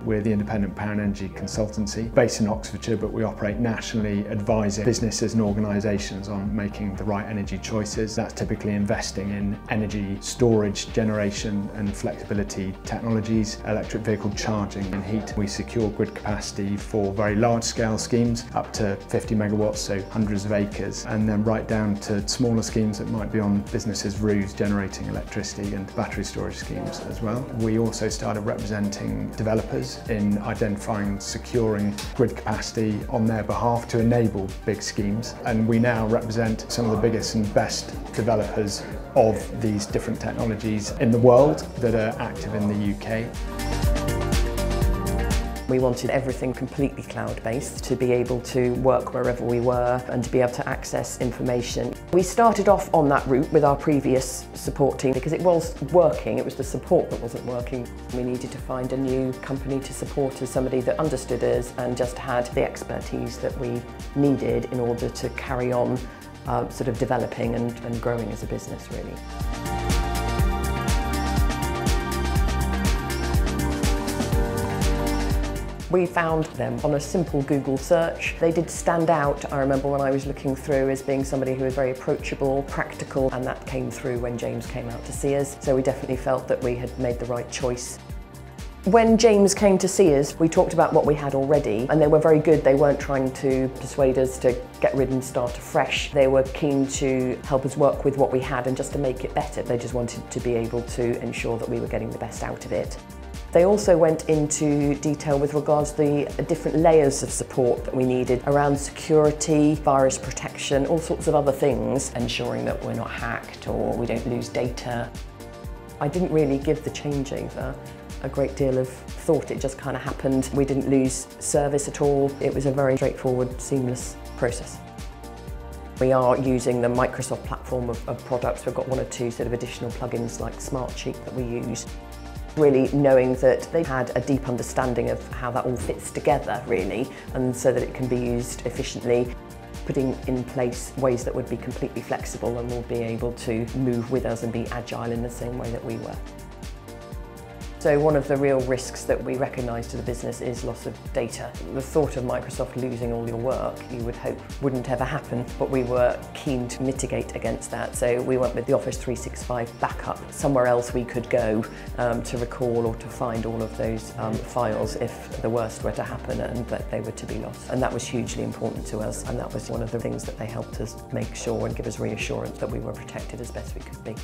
We're the independent power and energy consultancy based in Oxfordshire, but we operate nationally, advising businesses and organisations on making the right energy choices. That's typically investing in energy storage, generation and flexibility technologies, electric vehicle charging and heat. We secure grid capacity for very large scale schemes up to 50 megawatts, so hundreds of acres, and then right down to smaller schemes that might be on businesses' roofs generating electricity, and battery storage schemes as well. We also started representing developers in identifying and securing grid capacity on their behalf to enable big schemes, and we now represent some of the biggest and best developers of these different technologies in the world that are active in the UK. We wanted everything completely cloud-based, to be able to work wherever we were and to be able to access information. We started off on that route with our previous support team because it was working, it was the support that wasn't working. We needed to find a new company to support us, somebody that understood us and just had the expertise that we needed in order to carry on sort of developing and growing as a business, really. We found them on a simple Google search. They did stand out, I remember when I was looking through, as being somebody who was very approachable, practical, and that came through when James came out to see us. So we definitely felt that we had made the right choice. When James came to see us, we talked about what we had already, and they were very good. They weren't trying to persuade us to get rid and start afresh. They were keen to help us work with what we had and just to make it better. They just wanted to be able to ensure that we were getting the best out of it. They also went into detail with regards to the different layers of support that we needed around security, virus protection, all sorts of other things, ensuring that we're not hacked or we don't lose data. I didn't really give the changeover a great deal of thought. It just kind of happened. We didn't lose service at all. It was a very straightforward, seamless process. We are using the Microsoft platform of products. We've got one or two sort of additional plugins like Smartsheet that we use. Really knowing that they've had a deep understanding of how that all fits together, really, and so that it can be used efficiently, putting in place ways that would be completely flexible and will be able to move with us and be agile in the same way that we were. So one of the real risks that we recognise to the business is loss of data. The thought of Microsoft losing all your work, you would hope wouldn't ever happen, but we were keen to mitigate against that. So we went with the Office 365 backup, somewhere else we could go to recall or to find all of those files if the worst were to happen and that they were to be lost. And that was hugely important to us, and that was one of the things that they helped us make sure and give us reassurance that we were protected as best we could be.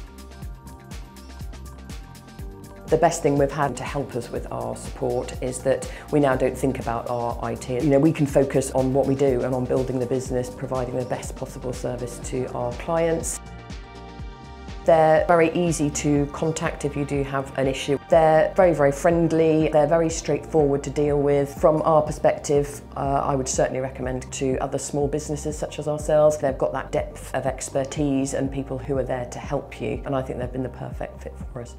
The best thing we've had to help us with our support is that we now don't think about our IT. You know, we can focus on what we do and on building the business, providing the best possible service to our clients. They're very easy to contact if you do have an issue. They're very, very friendly. They're very straightforward to deal with. From our perspective, I would certainly recommend to other small businesses such as ourselves. They've got that depth of expertise and people who are there to help you, and I think they've been the perfect fit for us.